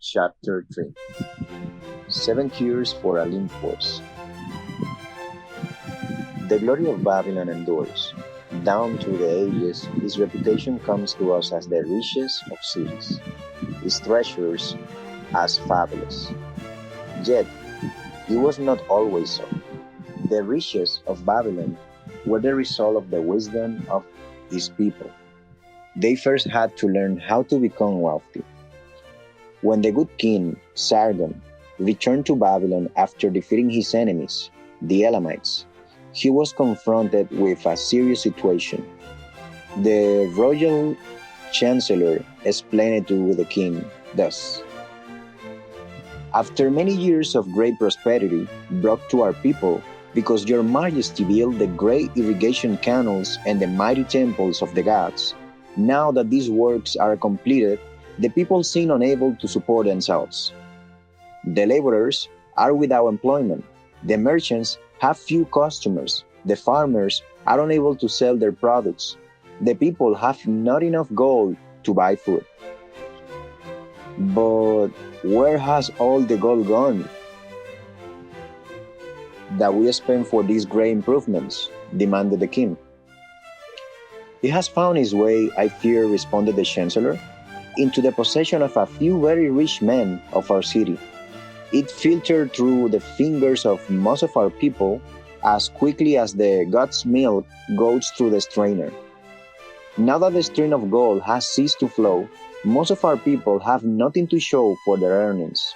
Chapter 3. 7 Cures for Olympus. The glory of Babylon endures. Down through the ages, his reputation comes to us as the richest of cities, his treasures as fabulous. Yet, it was not always so. The riches of Babylon were the result of the wisdom of his people. They first had to learn how to become wealthy. When the good king, Sargon, returned to Babylon after defeating his enemies, the Elamites, he was confronted with a serious situation. The royal chancellor explained it to the king thus: After many years of great prosperity brought to our people, because your majesty built the great irrigation canals and the mighty temples of the gods, now that these works are completed, the people seem unable to support themselves. The laborers are without employment. The merchants have few customers. The farmers are unable to sell their products. The people have not enough gold to buy food. But where has all the gold gone that we spent for these great improvements? Demanded the king. It has found its way, I fear, responded the chancellor, into the possession of a few very rich men of our city. It filtered through the fingers of most of our people as quickly as the god's milk goes through the strainer. Now that the stream of gold has ceased to flow, most of our people have nothing to show for their earnings.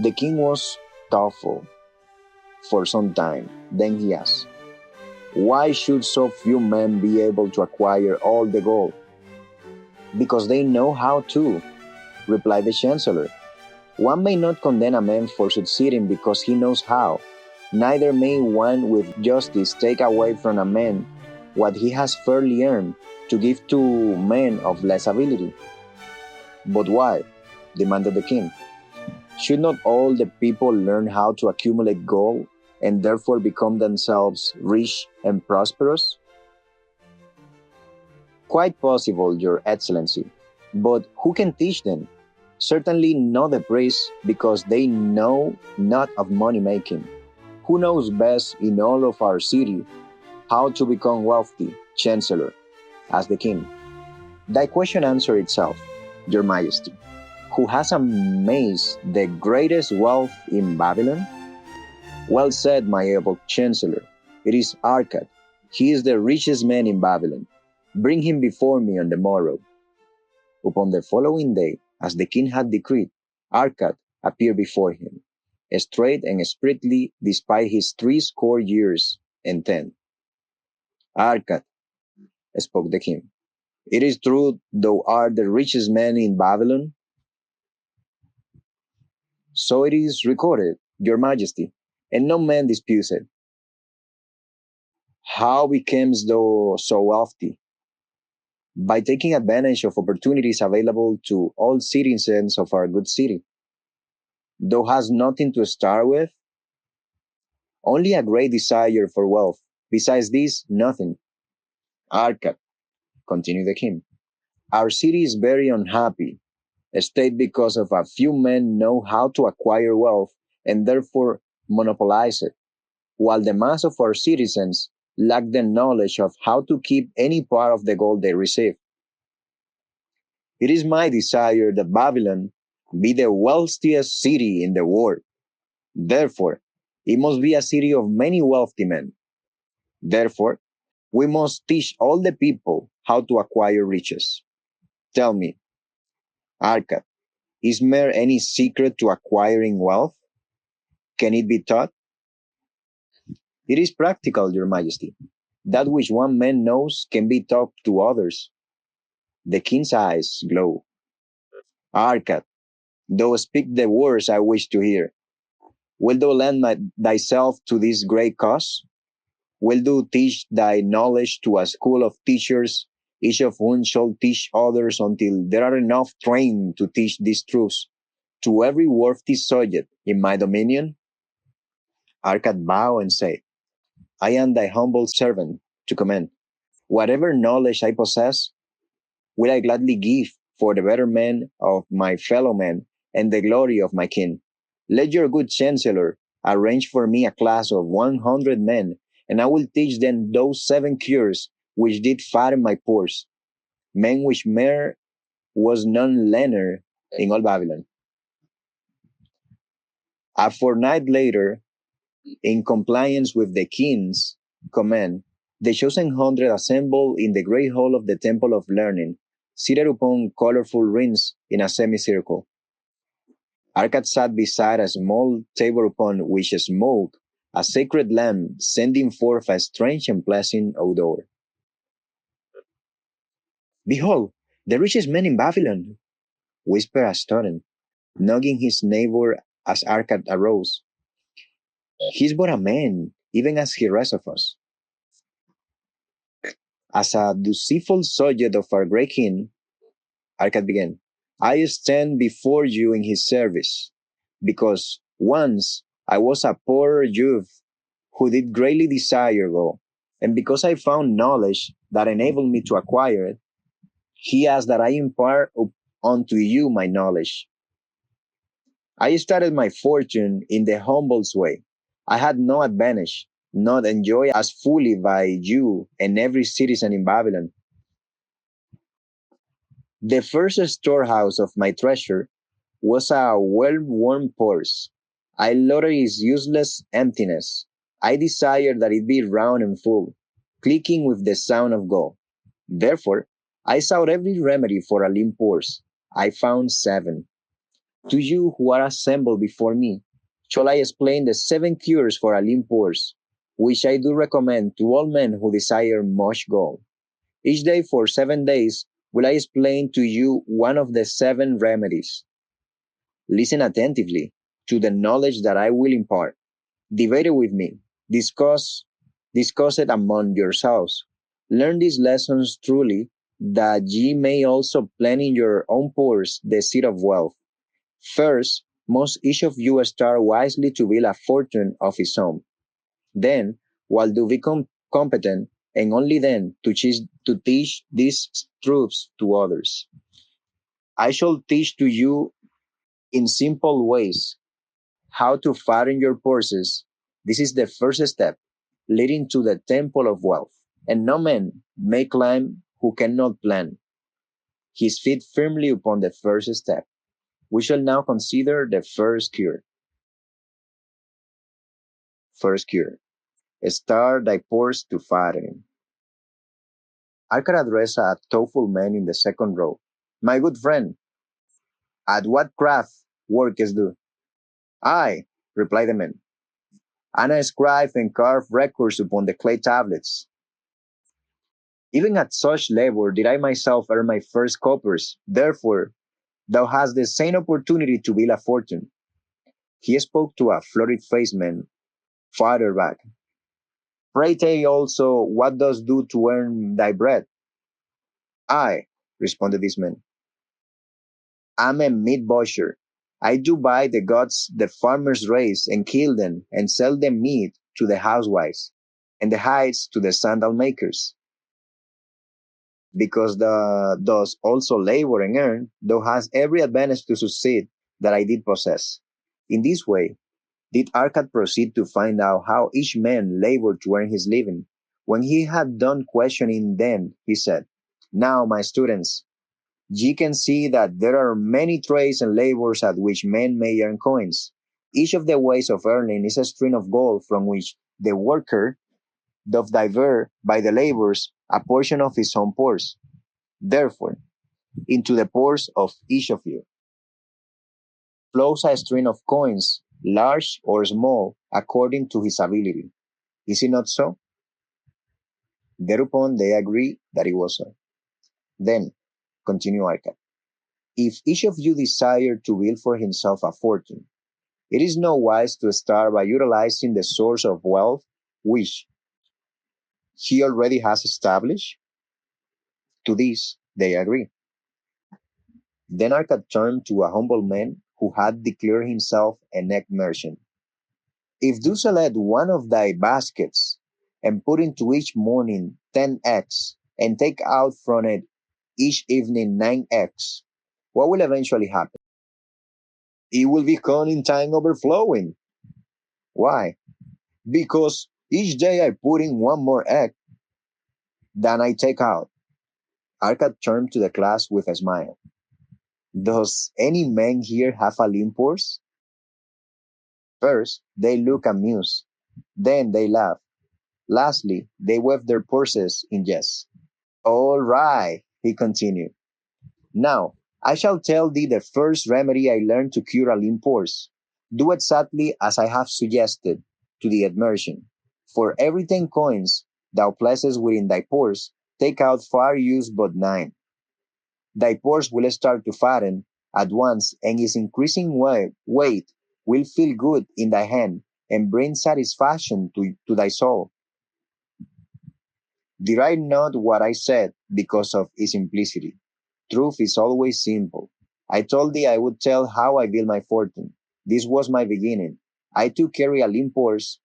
The king was thoughtful for some time. Then he asked, Why should so few men be able to acquire all the gold? Because they know how to, replied the chancellor. One may not condemn a man for succeeding because he knows how. Neither may one with justice take away from a man what he has fairly earned to give to men of less ability. But why? Demanded the king. Should not all the people learn how to accumulate gold and therefore become themselves rich and prosperous? Quite possible, Your Excellency. But who can teach them? Certainly not the priests, because they know not of money making. Who knows best in all of our city how to become wealthy, Chancellor? Asked the king. Thy question answered itself, Your Majesty. Who has amassed the greatest wealth in Babylon? Well said, my able Chancellor. It is Arkad. He is the richest man in Babylon. Bring him before me on the morrow. Upon the following day, as the king had decreed, Arkad appeared before him, straight and sprightly despite his 60 and 10. Arkad, spoke the king, it is true thou art the richest man in Babylon? So it is recorded, Your Majesty, and no man disputes it. How becamest thou so wealthy? By taking advantage of opportunities available to all citizens of our good city. Thou hast nothing to start with, only a great desire for wealth. Besides this, nothing. Arkad, continued the king, our city is very unhappy, a state because of a few men know how to acquire wealth and therefore monopolize it, while the mass of our citizens lack the knowledge of how to keep any part of the gold they receive. It is my desire that Babylon be the wealthiest city in the world. Therefore, it must be a city of many wealthy men. Therefore, we must teach all the people how to acquire riches. Tell me, Arkad, is there any secret to acquiring wealth? Can it be taught? It is practical, Your Majesty. That which one man knows can be taught to others. The king's eyes glow. Arkad, thou speak the words I wish to hear. Wilt thou lend thyself to this great cause? Wilt thou teach thy knowledge to a school of teachers, each of whom shall teach others until there are enough trained to teach these truths to every worthy subject in my dominion? Arkad bowed and said, I am thy humble servant to command. Whatever knowledge I possess, will I gladly give for the betterment of my fellow men and the glory of my king. Let your good chancellor arrange for me a class of 100 men, and I will teach them those 7 cures which did fatten my pores, men which mere was none learner in all Babylon. A fortnight later, in compliance with the king's command, the chosen 100 assembled in the great hall of the Temple of Learning, seated upon colorful rings in a semicircle. Arkad sat beside a small table upon which smoked a sacred lamp, sending forth a strange and pleasant odor. Behold, the richest man in Babylon, whispered a student, nudging his neighbor as Arkad arose. He's but a man, even as the rest of us. As a dutiful subject of our great king, Arkad began, I stand before you in his service, because once I was a poor youth who did greatly desire gold, and because I found knowledge that enabled me to acquire it, he asked that I impart unto you my knowledge. I started my fortune in the humblest way. I had no advantage, not enjoyed as fully by you and every citizen in Babylon. The first storehouse of my treasure was a well-worn purse. I loathed its useless emptiness. I desired that it be round and full, clicking with the sound of gold. Therefore, I sought every remedy for a limp purse. I found 7. To you who are assembled before me, shall I explain the 7 cures for a limp purse, which I do recommend to all men who desire much gold. Each day for 7 days will I explain to you one of the 7 remedies. Listen attentively to the knowledge that I will impart. Debate it with me. Discuss, discuss it among yourselves. Learn these lessons truly, that ye may also plan in your own purse the seed of wealth. First, must each of you start wisely to build a fortune of his own. Then, while do become competent, and only then to teach these truths to others. I shall teach to you in simple ways how to fatten your purses. This is the first step, leading to the temple of wealth. And no man may climb who cannot plant his feet firmly upon the first step. We shall now consider the first cure. First cure. Start thy purse to fatten. I could address a thoughtful man in the second row. My good friend, at what craft work is due? I, replied the man, and I scribe and carve records upon the clay tablets. Even at such labor did I myself earn my first coppers. Therefore, thou hast the same opportunity to build a fortune. He spoke to a florid-faced man farther back. Pray tell also what dost do to earn thy bread? I, responded this man, am a meat butcher. I do buy the goats the farmers raise and kill them and sell the meat to the housewives and the hides to the sandal makers. Because the does also labor and earn, thou hast every advantage to succeed that I did possess. In this way did Arkad proceed to find out how each man labored to earn his living. When he had done questioning them, he said, Now, my students, ye can see that there are many trades and labors at which men may earn coins. Each of the ways of earning is a string of gold from which the worker doth divert by the labors a portion of his own purse. Therefore, into the purse of each of you flows a string of coins, large or small, according to his ability. Is it not so? Thereupon they agreed that it was so. Then, continued Arkad, if each of you desire to build for himself a fortune, it is no wise to start by utilizing the source of wealth which he already has established. To this they agree. Then Arkad turned to a humble man who had declared himself an egg merchant. If thou select one of thy baskets, and put into each morning 10 eggs, and take out from it each evening 9 eggs, what will eventually happen? It will become in time overflowing. Why? Because each day I put in one more egg than I take out. Arkad turned to the class with a smile. Does any man here have a limp horse? First, they look amused. Then they laugh. Lastly, they wave their purses in jest. All right, he continued. Now, I shall tell thee the first remedy I learned to cure a limp horse. Do exactly as I have suggested to the immersion. For every 10 coins thou placest within thy purse, take out 5 used but 9. Thy purse will start to fatten at once, and its increasing weight will feel good in thy hand and bring satisfaction to thy soul. Did I not what I said because of its simplicity? Truth is always simple. I told thee I would tell how I built my fortune. This was my beginning. I took carry a limp horse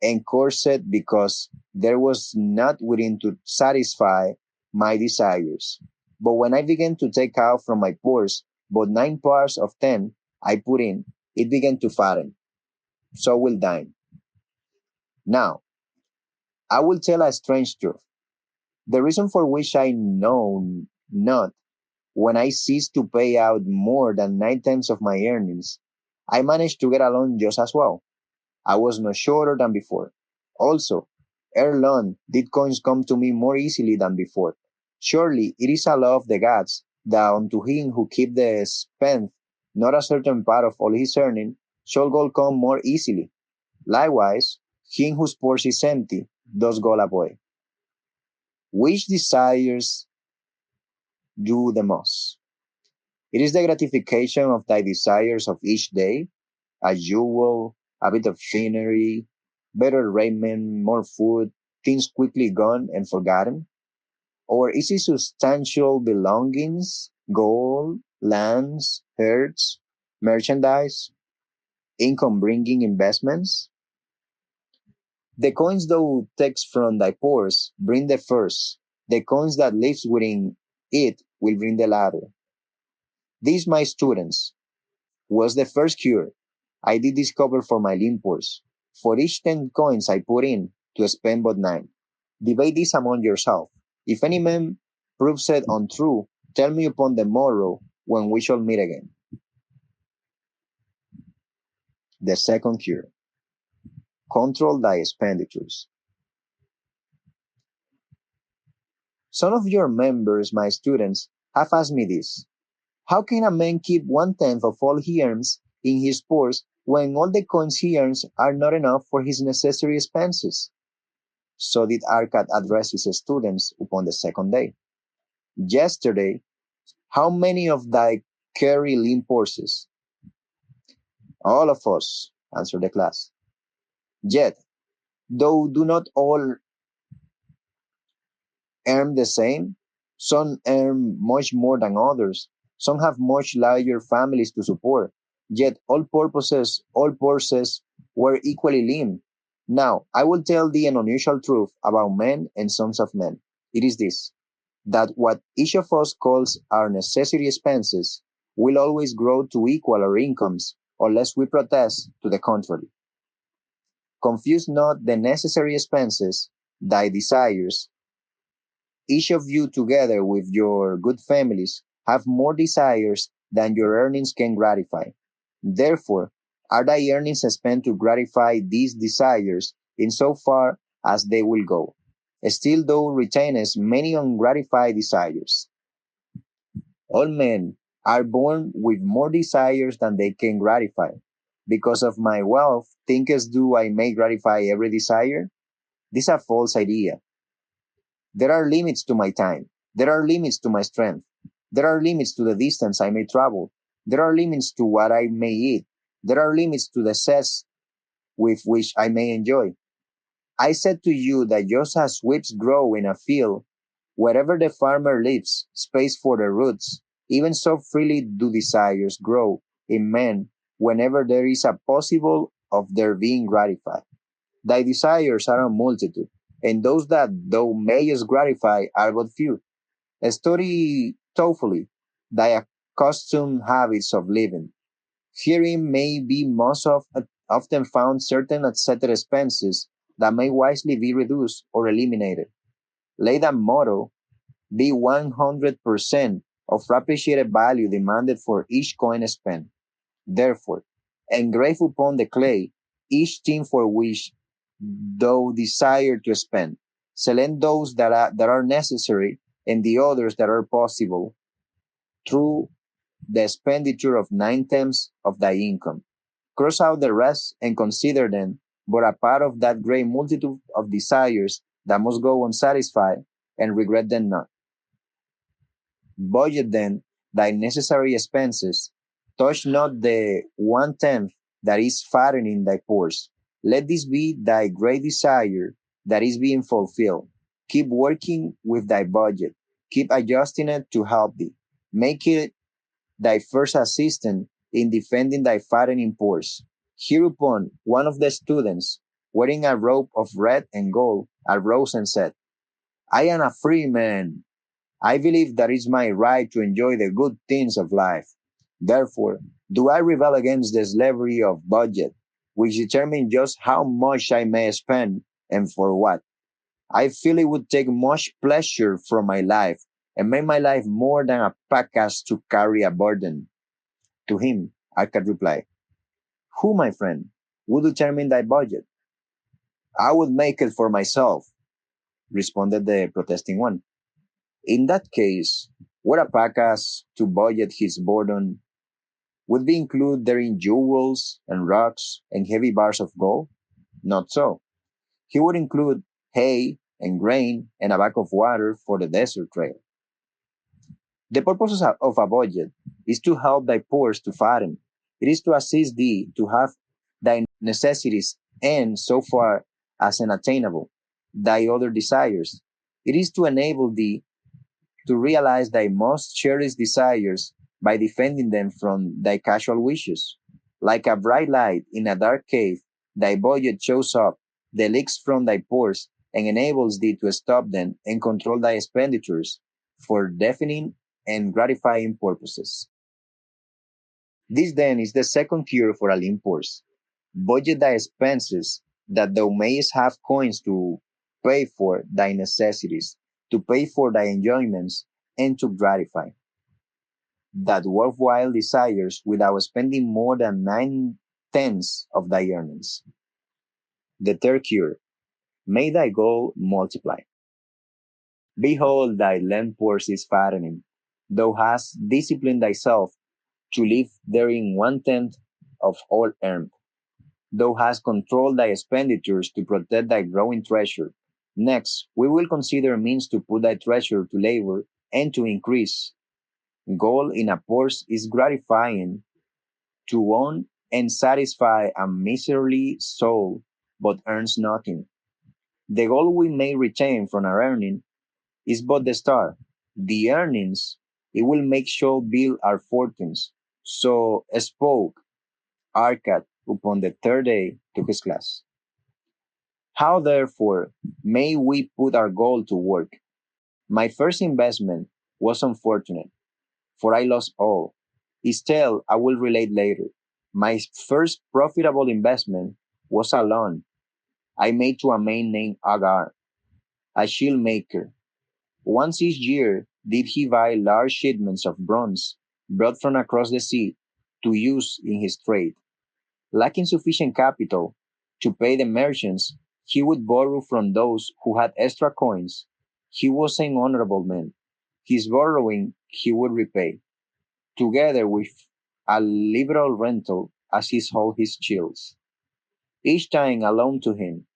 and coursed because there was not within to satisfy my desires. But when I began to take out from my purse but 9 parts of 10 I put in, it began to fatten. So will thine. Now, I will tell a strange truth. The reason for which I know not when I ceased to pay out more than 9 times of my earnings, I managed to get along just as well. I was no shorter than before. Also, ere long did coins come to me more easily than before. Surely it is a law of the gods that unto him who keep the spend not a certain part of all his earning shall gold come more easily. Likewise, him whose purse is empty does gold avoid. Which desires do the most? It is the gratification of thy desires of each day, a jewel, a bit of scenery, better raiment, more food, things quickly gone and forgotten? Or is it substantial belongings, gold, lands, herds, merchandise, income bringing investments? The coins thou takest from thy purse bring the first, the coins that lives within it will bring the latter. These, my students, was the first cure I did discover for my limpers. For each 10 coins I put in, to spend but 9. Debate this among yourself. If any man proves it untrue, tell me upon the morrow when we shall meet again. The second cure. Control thy expenditures. Some of your members, my students, have asked me this. How can a man keep 1/10 of all he earns in his purse when all the coins he earns are not enough for his necessary expenses? So did Arkad address his students upon the second day. Yesterday, how many of thy carry limp horses? All of us, answered the class. Yet, though do not all earn the same, some earn much more than others. Some have much larger families to support. Yet all purses were equally lean. Now, I will tell thee an unusual truth about men and sons of men. It is this, that what each of us calls our necessary expenses will always grow to equal our incomes unless we protest to the contrary. Confuse not the necessary expenses, thy desires. Each of you, together with your good families, have more desires than your earnings can gratify. Therefore, are thy earnings spent to gratify these desires in so far as they will go? Still thou retainest many ungratified desires. All men are born with more desires than they can gratify. Because of my wealth, thinkest do I may gratify every desire? This is a false idea. There are limits to my time. There are limits to my strength. There are limits to the distance I may travel. There are limits to what I may eat. There are limits to the cess with which I may enjoy. I said to you that just as weeds grow in a field, wherever the farmer leaves space for the roots, even so freely do desires grow in men whenever there is a possible of their being gratified. Thy desires are a multitude, and those that thou mayest gratify are but few. Study thoughtfully thy custom habits of living. Herein may be often found certain accepted expenses that may wisely be reduced or eliminated. Let that motto be 100% of appreciated value demanded for each coin spent. Therefore, engrave upon the clay each thing for which thou desire to spend. Select those that are necessary and the others that are possible through the expenditure of 9/10 of thy income. Cross out the rest and consider them but a part of that great multitude of desires that must go unsatisfied, and regret them not. Budget then thy necessary expenses. Touch not the 1/10 that is fattening thy purse. Let this be thy great desire that is being fulfilled. Keep working with thy budget. Keep adjusting it to help thee. Make it thy first assistant in defending thy fattening purse. Hereupon one of the students, wearing a robe of red and gold, arose and said, I am a free man. I believe that it's my right to enjoy the good things of life. Therefore, do I rebel against the slavery of budget, which determines just how much I may spend and for what. I feel it would take much pleasure from my life and make my life more than a package to carry a burden. To him, Arkad replied, Who, my friend, would determine thy budget? I would make it for myself, responded the protesting one. In that case, would a package to budget his burden would be include therein jewels and rocks and heavy bars of gold? Not so. He would include hay and grain and a bag of water for the desert trail. The purpose of a budget is to help thy purse to fatten. It is to assist thee to have thy necessities and, so far as unattainable, thy other desires. It is to enable thee to realize thy most cherished desires by defending them from thy casual wishes. Like a bright light in a dark cave, thy budget shows up the leaks from thy pores and enables thee to stop them and control thy expenditures for deafening and gratifying purposes. This then is the second cure for a lean purse. Budget thy expenses that thou mayest have coins to pay for thy necessities, to pay for thy enjoyments, and to gratify that worthwhile desires without spending more than 9/10 of thy earnings. The third cure, may thy gold multiply. Behold, thy land purse is fattening. Thou hast disciplined thyself to live therein 1/10 of all earned. Thou hast controlled thy expenditures to protect thy growing treasure. Next, we will consider means to put thy treasure to labor and to increase. Gold in a purse is gratifying to own and satisfy a miserly soul, but earns nothing. The gold we may retain from our earning is but the start. The earnings it will make shall build our fortunes. So spoke Arkad upon the third day to his class. How therefore may we put our gold to work? My first investment was unfortunate, for I lost all. His tale I will relate later. My first profitable investment was a loan I made to a man named Agar, a shield maker. Once each year did he buy large shipments of bronze brought from across the sea to use in his trade. Lacking sufficient capital to pay the merchants, he would borrow from those who had extra coins. He was an honorable man. His borrowing he would repay, together with a liberal rental as he sold his shields. Each time I loaned to him,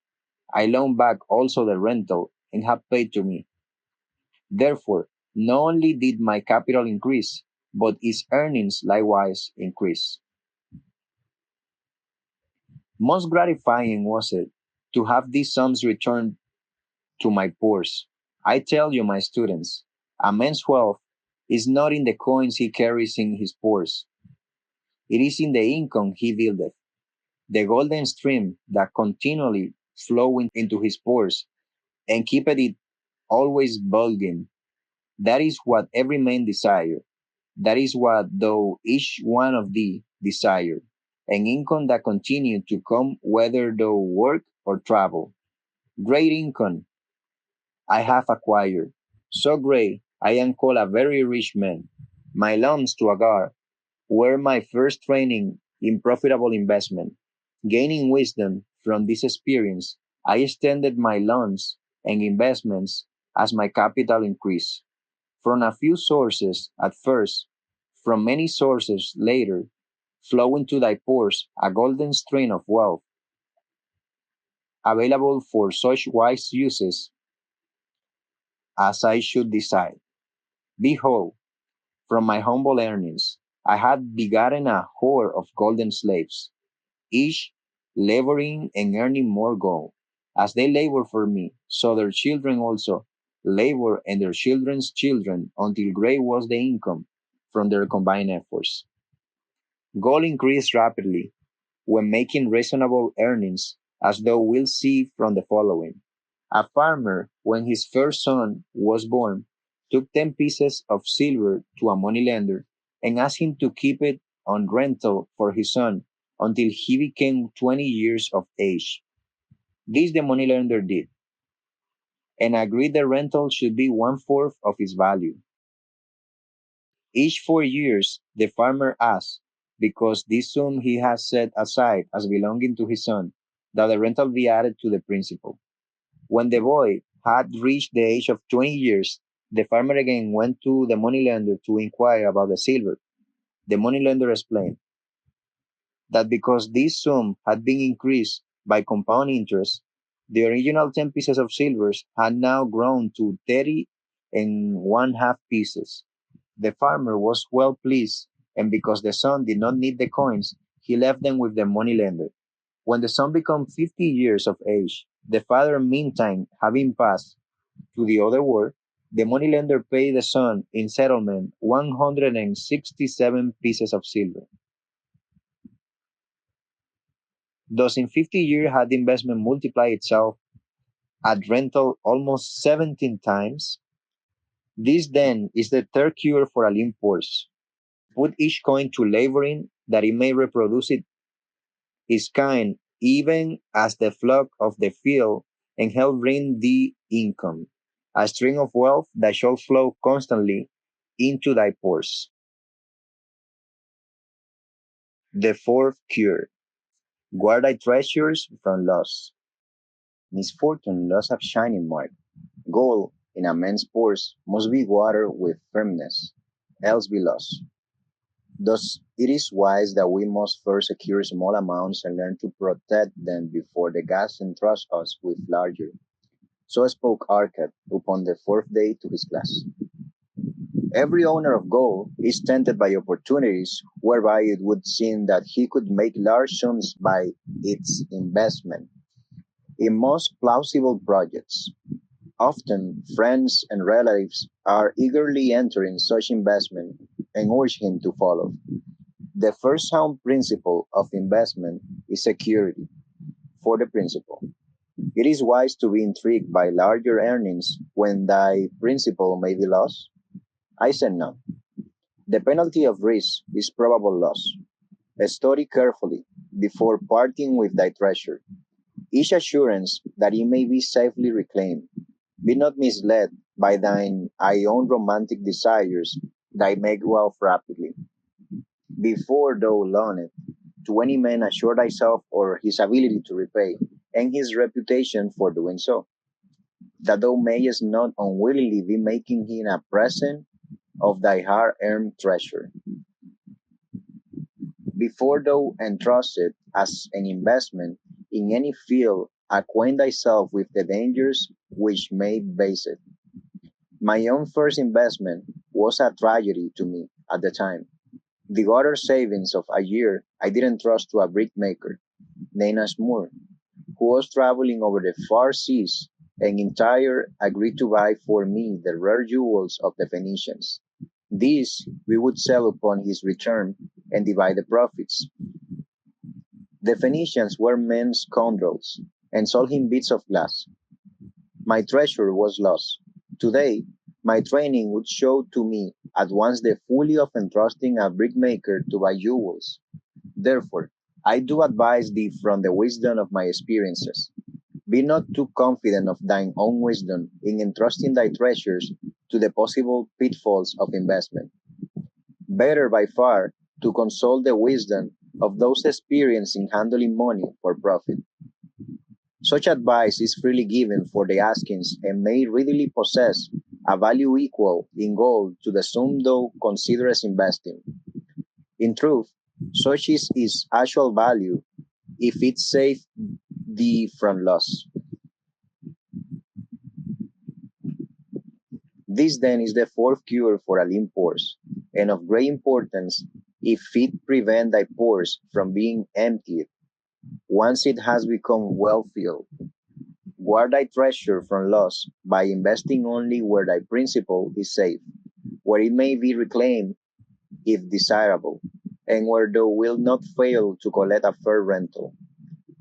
I loaned back also the rental and have paid to me. Therefore, not only did my capital increase, but its earnings likewise increased. Most gratifying was it to have these sums returned to my purse. I tell you, my students, a man's wealth is not in the coins he carries in his purse, it is in the income he buildeth. The golden stream that continually flow into his pores and keepeth it always bulging. That is what every man desire. That is what though each one of thee desire, an income that continue to come whether thou work or travel. Great income I have acquired, so great I am called a very rich man. My loans to Agar were my first training in profitable investment. Gaining wisdom from this experience, I extended my loans and investments as my capital increased. From a few sources at first, from many sources later, flow into thy pores a golden stream of wealth, available for such wise uses as I should decide. Behold, from my humble earnings, I had begotten a horde of golden slaves, each laboring and earning more gold. As they labor for me, so their children also labor and their children's children until great was the income from their combined efforts. Gold increased rapidly when making reasonable earnings, as thou wilt see from the following. A farmer, when his first son was born, took 10 pieces of silver to a moneylender and asked him to keep it on rental for his son until he became 20 years of age. This the moneylender did, and agreed the rental should be one fourth of its value. Each 4 years the farmer asked, because this sum he had set aside as belonging to his son, that the rental be added to the principal. When the boy had reached the age of 20 years, the farmer again went to the moneylender to inquire about the silver. The moneylender explained that because this sum had been increased by compound interest, the original 10 pieces of silver had now grown to 30 and one half pieces. The farmer was well pleased, and because the son did not need the coins, he left them with the moneylender. When the son became 50 years of age, the father meantime having passed to the other world, the moneylender paid the son in settlement 167 pieces of silver. Thus in 50 years had the investment multiplied itself at rental almost 17 times. This then is the third cure for a lean purse. Put each coin to laboring that it may reproduce its kind, even as the flock of the field, and help bring thee income, a stream of wealth that shall flow constantly into thy pores. The fourth cure: guard thy treasures from loss. Misfortune lost a shining mark. Gold in a man's purse must be watered with firmness, else be lost. Thus, it is wise that we must first secure small amounts and learn to protect them before the gods entrust us with larger. So spoke Arkad upon the fourth day to his class. Every owner of gold is tempted by opportunities whereby it would seem that he could make large sums by its investment in most plausible projects. Often, friends and relatives are eagerly entering such investment and urge him to follow. The first sound principle of investment is security for the principal. It is wise to be intrigued by larger earnings when thy principal may be lost. I said no. The penalty of risk is probable loss. Study carefully before parting with thy treasure. Each assurance that it may be safely reclaimed. Be not misled by thine own romantic desires that make wealth rapidly. Before thou loan it to any man, assure thyself or his ability to repay, and his reputation for doing so, that thou mayest not unwillingly be making him a present of thy hard-earned treasure. Before thou entrust it as an investment in any field, acquaint thyself with the dangers which may base it. My own first investment was a tragedy to me at the time. The other savings of a year I didn't trust to a brickmaker, named as Moore, who was traveling over the far seas, and entire agreed to buy for me the rare jewels of the Phoenicians. These we would sell upon his return and divide the profits. The Phoenicians were men scoundrels, and sold him bits of glass. My treasure was lost. Today, my training would show to me at once the folly of entrusting a brickmaker to buy jewels. Therefore, I do advise thee from the wisdom of my experiences. Be not too confident of thine own wisdom in entrusting thy treasures to the possible pitfalls of investment. Better by far to consult the wisdom of those experienced in handling money for profit. Such advice is freely given for the askings and may readily possess a value equal in gold to the sum thou considerest investing. In truth, such is its actual value if it save thee from loss. This then is the fourth cure for a lean purse, and of great importance if it prevent thy purse from being emptied once it has become well filled. Guard thy treasure from loss by investing only where thy principal is safe, where it may be reclaimed if desirable, and where thou wilt not fail to collect a fair rental.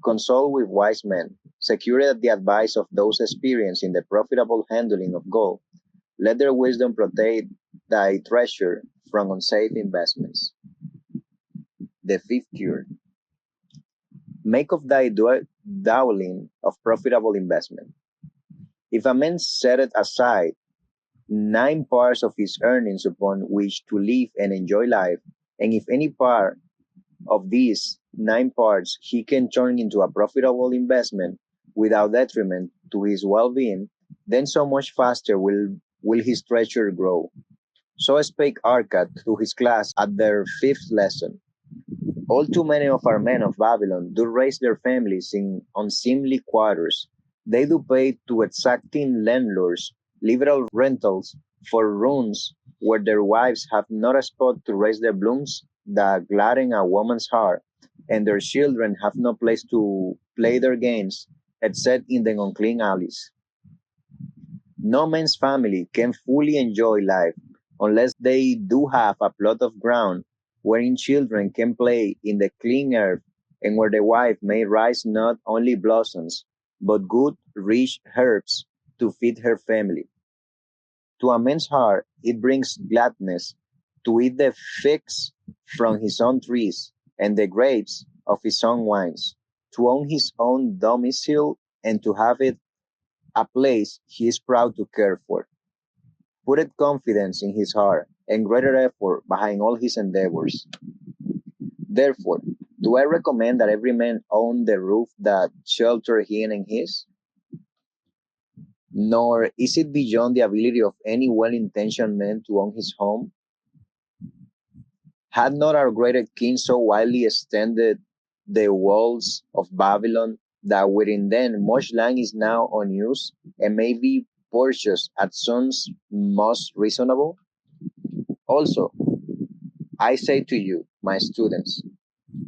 Consult with wise men, secure the advice of those experienced in the profitable handling of gold. Let their wisdom protect thy treasure from unsafe investments. The fifth cure. Make of thy dwelling of profitable investment. If a man setteth aside nine parts of his earnings upon which to live and enjoy life, and if any part of these nine parts he can turn into a profitable investment without detriment to his well-being, then so much faster will his treasure grow. So spake Arkad to his class at their fifth lesson. All too many of our men of Babylon do raise their families in unseemly quarters. They do pay to exacting landlords liberal rentals for rooms where their wives have not a spot to raise the blooms that gladden a woman's heart, and their children have no place to play their games except in the unclean alleys. No man's family can fully enjoy life unless they do have a plot of ground wherein children can play in the clean earth and where the wife may raise not only blossoms but good rich herbs to feed her family. To a man's heart it brings gladness to eat the figs from his own trees and the grapes of his own wines, to own his own domicile and to have it a place he is proud to care for. Puteth confidence in his heart and greater effort behind all his endeavors. Therefore, do I recommend that every man own the roof that shelter him and his? Nor is it beyond the ability of any well-intentioned man to own his home. Had not our great king so widely extended the walls of Babylon that within them much land is now unused and may be purchased at sums most reasonable? Also, I say to you, my students,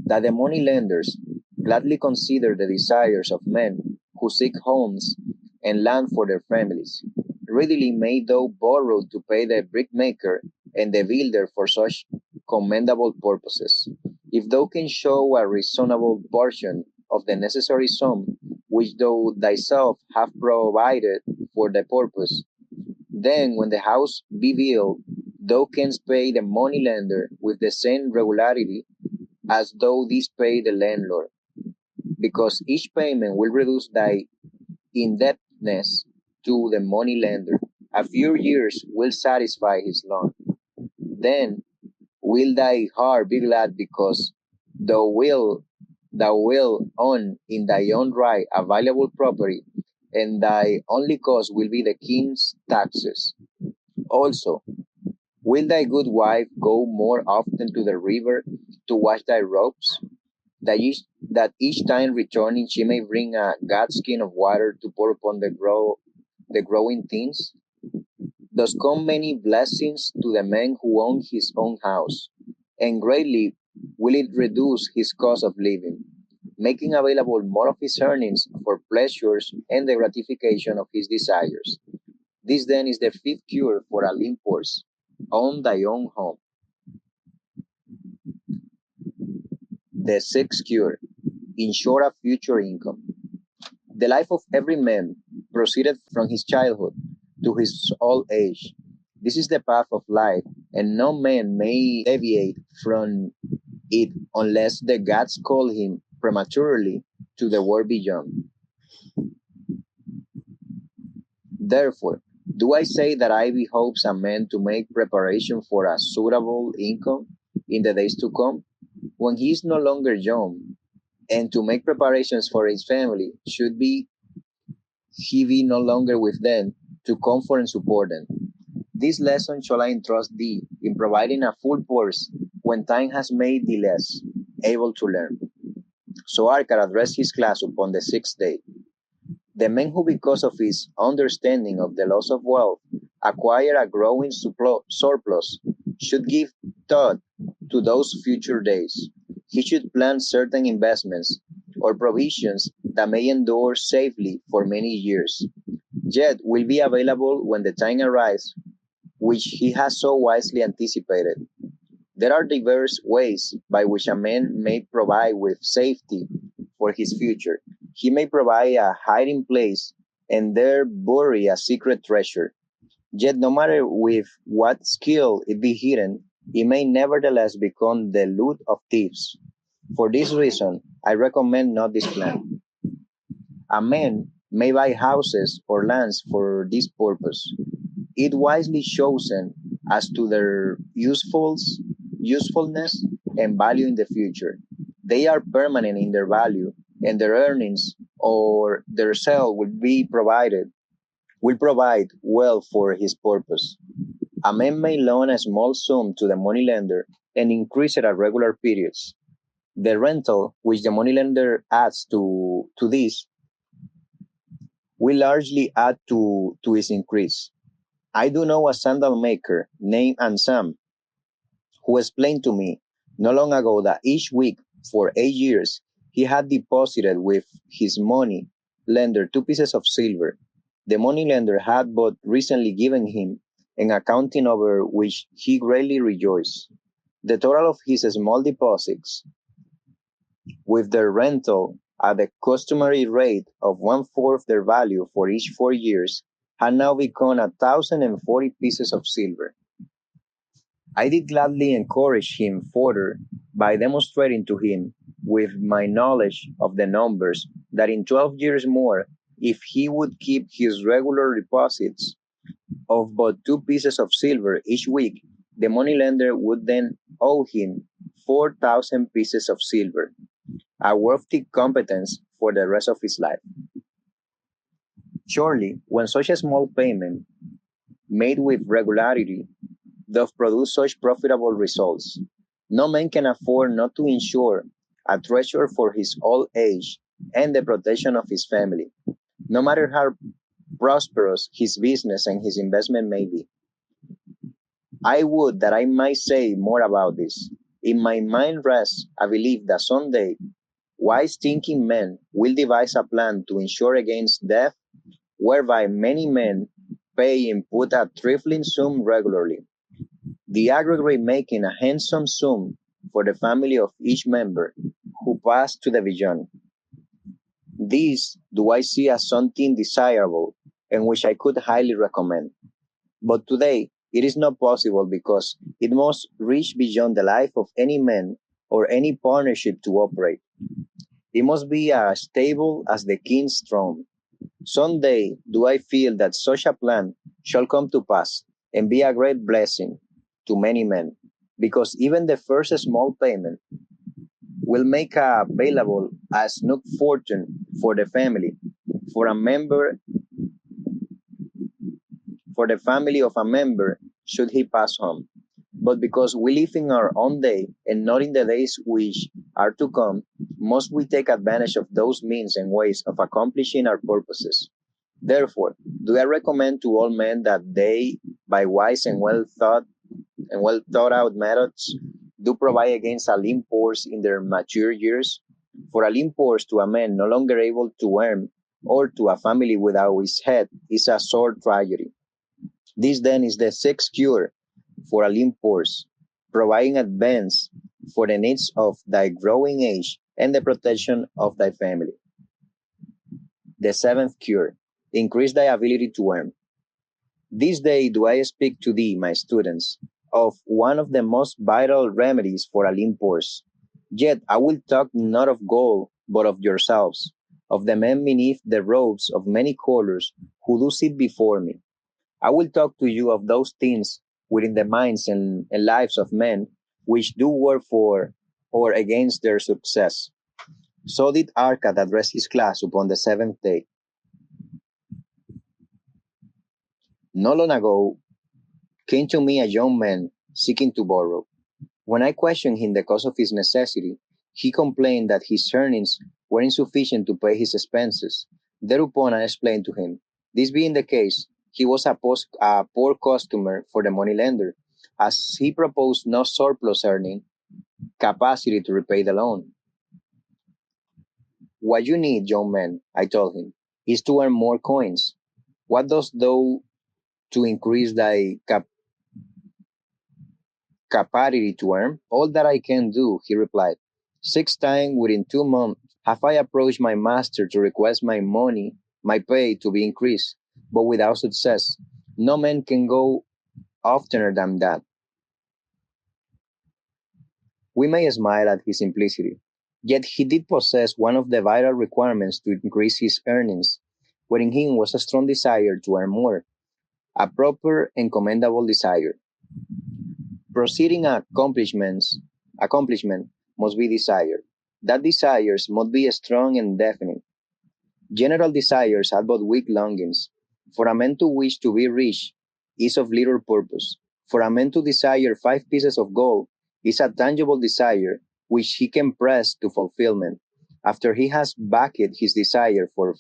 that the money lenders gladly consider the desires of men who seek homes and land for their families. Readily may thou borrow to pay the brickmaker and the builder for such commendable purposes. If thou can show a reasonable portion of the necessary sum which thou thyself have provided for the purpose, then when the house be built, thou canst pay the money lender with the same regularity as thou didst pay the landlord, because each payment will reduce thy indebtedness to the money lender. A few years will satisfy his loan. Then will thy heart be glad because thou will own in thy own right a valuable property, and thy only cost will be the king's taxes. Also, will thy good wife go more often to the river to wash thy robes, that each time returning she may bring a godskin of water to pour upon the growing things? Thus come many blessings to the man who owns his own house, and greatly will it reduce his cost of living, making available more of his earnings for pleasures and the gratification of his desires. This then is the fifth cure for a lean purse. Own thy own home. The sixth cure. Ensure a future income. The life of every man proceeded from his childhood to his old age. This is the path of life, and no man may deviate from it unless the gods call him prematurely to the world beyond. Therefore, do I say that I behopes a man to make preparation for a suitable income in the days to come, when he is no longer young, and to make preparations for his family, should be he be no longer with them, to comfort and support them? This lesson shall I entrust thee in providing a full purse when time has made thee less able to learn. So Arkad addressed his class upon the sixth day. The man who, because of his understanding of the loss of wealth, acquire a growing surplus, should give thought to those future days. He should plan certain investments or provisions that may endure safely for many years, yet will be available when the time arrives, which he has so wisely anticipated. There are diverse ways by which a man may provide with safety for his future. He may provide a hiding place and there bury a secret treasure. Yet, no matter with what skill it be hidden, it may nevertheless become the loot of thieves. For this reason, I recommend not this plan. A man may buy houses or lands for this purpose, it wisely chosen as to their usefulness and value in the future. They are permanent in their value, and their earnings or their sale will provide well for his purpose. A man may loan a small sum to the moneylender and increase it at regular periods. The rental which the moneylender adds to this will largely add to its increase. I do know a sandal maker named Ansam who explained to me not long ago that each week for 8 years he had deposited with his money lender 2 pieces of silver. The money lender had but recently given him an accounting over which he greatly rejoiced. The total of his small deposits, with their rental at the customary rate of one-fourth their value for each 4 years, had now become 1,040 pieces of silver. I did gladly encourage him further by demonstrating to him, with my knowledge of the numbers, that in 12 years more, if he would keep his regular deposits of but 2 pieces of silver each week, the moneylender would then owe him 4,000 pieces of silver, a worthy competence for the rest of his life. Surely, when such a small payment, made with regularity, doth produce such profitable results, no man can afford not to insure a treasure for his old age and the protection of his family, no matter how prosperous his business and his investment may be. I would that I might say more about this. In my mind rests a belief that some day wise thinking men will devise a plan to insure against death, whereby many men pay and put a trifling sum regularly, the aggregate making a handsome sum for the family of each member who passed to the beyond. This do I see as something desirable and which I could highly recommend. But today it is not possible because it must reach beyond the life of any man or any partnership to operate. It must be as stable as the king's throne. Some day do I feel that such a plan shall come to pass and be a great blessing to many men, because even the first small payment will make available a snug fortune for the family, for a member, for the family of a member should he pass on. But because we live in our own day and not in the days which are to come, must we take advantage of those means and ways of accomplishing our purposes. Therefore, do I recommend to all men that they, by wise and well thought out methods, do provide against a limp horse in their mature years. For a limp horse to a man no longer able to earn, or to a family without his head, is a sore tragedy. This then is the sixth cure for a limp horse, providing advance for the needs of thy growing age and the protection of thy family. The seventh cure, increase thy ability to earn. This day do I speak to thee, my students, of one of the most vital remedies for a lean purse. Yet I will talk not of gold, but of yourselves, of the men beneath the robes of many colors who do sit before me. I will talk to you of those things within the minds and lives of men which do work for or against their success. So did Arkad address his class upon the seventh day. Not long ago came to me a young man seeking to borrow. When I questioned him the cause of his necessity, he complained that his earnings were insufficient to pay his expenses. Thereupon I explained to him, this being the case, he was a poor customer for the moneylender, as he proposed no surplus earning capacity to repay the loan. What you need, young man, I told him, is to earn more coins. What dost thou to increase thy capacity to earn? All that I can do, he replied. 6 times within 2 months have I approached my master to request my pay to be increased, but without success. No man can go oftener than that. We may smile at his simplicity, yet he did possess one of the vital requirements to increase his earnings, wherein him was a strong desire to earn more, a proper and commendable desire. Proceeding accomplishment must be desired. That desires must be strong and definite. General desires are but weak longings. For a man to wish to be rich is of little purpose. For a man to desire 5 pieces of gold is a tangible desire which he can press to fulfillment. After he has backed his desire for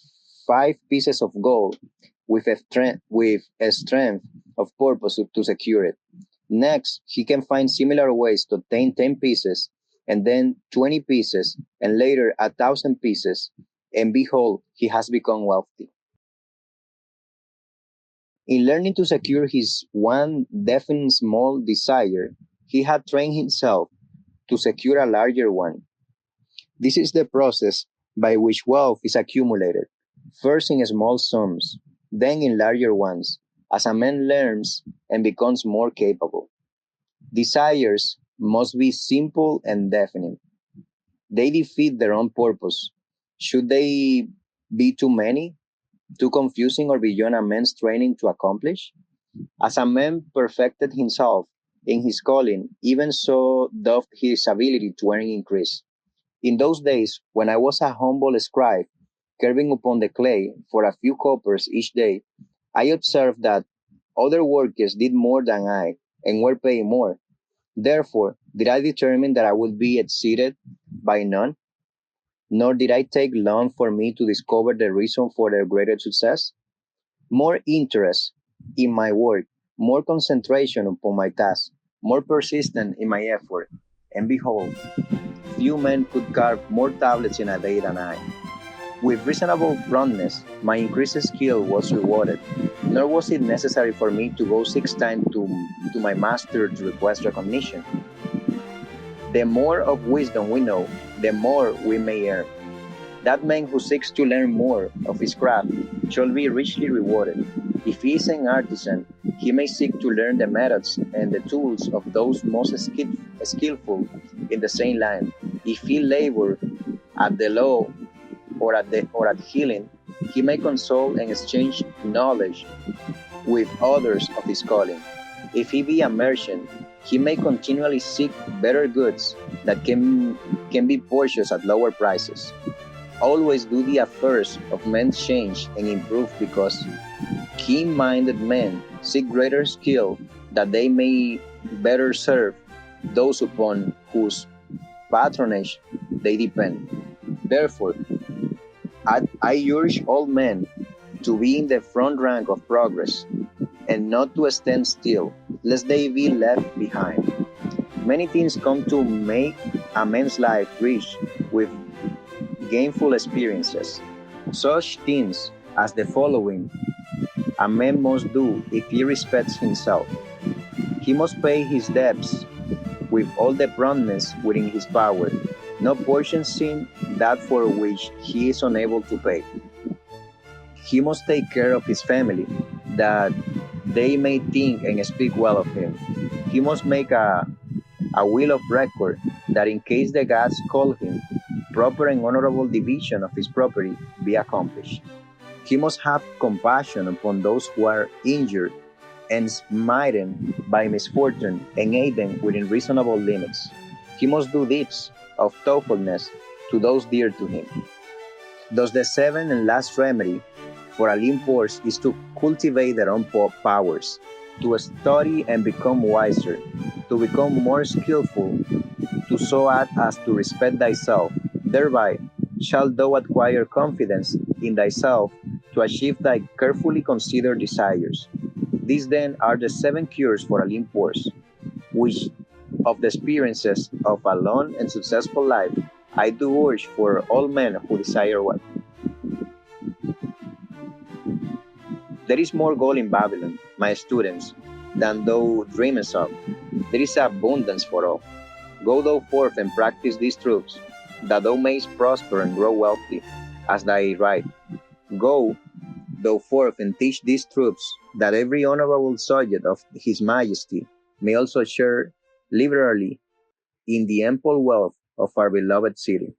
5 pieces of gold with a strength of purpose to secure it. Next, he can find similar ways to obtain 10 pieces, and then 20 pieces, and later 1,000 pieces, and behold, he has become wealthy. In learning to secure his one definite small desire, he had trained himself to secure a larger one. This is the process by which wealth is accumulated, first in small sums, then in larger ones, as a man learns and becomes more capable. Desires must be simple and definite. They defeat their own purpose. Should they be too many, too confusing, or beyond a man's training to accomplish? As a man perfected himself in his calling, even so doth his ability to earn increase. In those days, when I was a humble scribe, carving upon the clay for a few coppers each day, I observed that other workers did more than I and were paid more. Therefore, did I determine that I would be exceeded by none, nor did I take long for me to discover the reason for their greater success. More interest in my work, more concentration upon my task, more persistent in my effort, and behold, few men could carve more tablets in a day than I. With reasonable promptness, my increased skill was rewarded, nor was it necessary for me to go 6 times to my master to request recognition. The more of wisdom we know, the more we may earn. That man who seeks to learn more of his craft shall be richly rewarded. If he is an artisan, he may seek to learn the methods and the tools of those most skillful in the same line. If he labor at the law or at healing, he may consult and exchange knowledge with others of his calling. If he be a merchant, he may continually seek better goods that can be purchased at lower prices. Always do the affairs of men change and improve, because keen-minded men seek greater skill that they may better serve those upon whose patronage they depend. Therefore, I urge all men to be in the front rank of progress and not to stand still, lest they be left behind. Many things come to make a man's life rich with gainful experiences. Such things as the following a man must do if he respects himself. He must pay his debts with all the promptness within his power, not purchasing that for which he is unable to pay. He must take care of his family, that they may think and speak well of him. He must make a will of record that in case the gods call him, proper and honorable division of his property be accomplished. He must have compassion upon those who are injured and smitten by misfortune and aid them within reasonable limits. He must do deeds of thoughtfulness to those dear to him. Thus, the seventh and last remedy for a limp horse is to cultivate their own powers, to study and become wiser, to become more skillful, to so act as to respect thyself. Thereby shalt thou acquire confidence in thyself to achieve thy carefully considered desires. These then are the seven cures for a limp horse, which of the experiences of a long and successful life I do urge for all men who desire wealth. There is more gold in Babylon, my students, than thou dreamest of. There is abundance for all. Go thou forth and practice these truths, that thou mayest prosper and grow wealthy, as thy right. Go thou forth and teach these truths, that every honorable subject of his majesty may also share liberally in the ample wealth of our beloved city.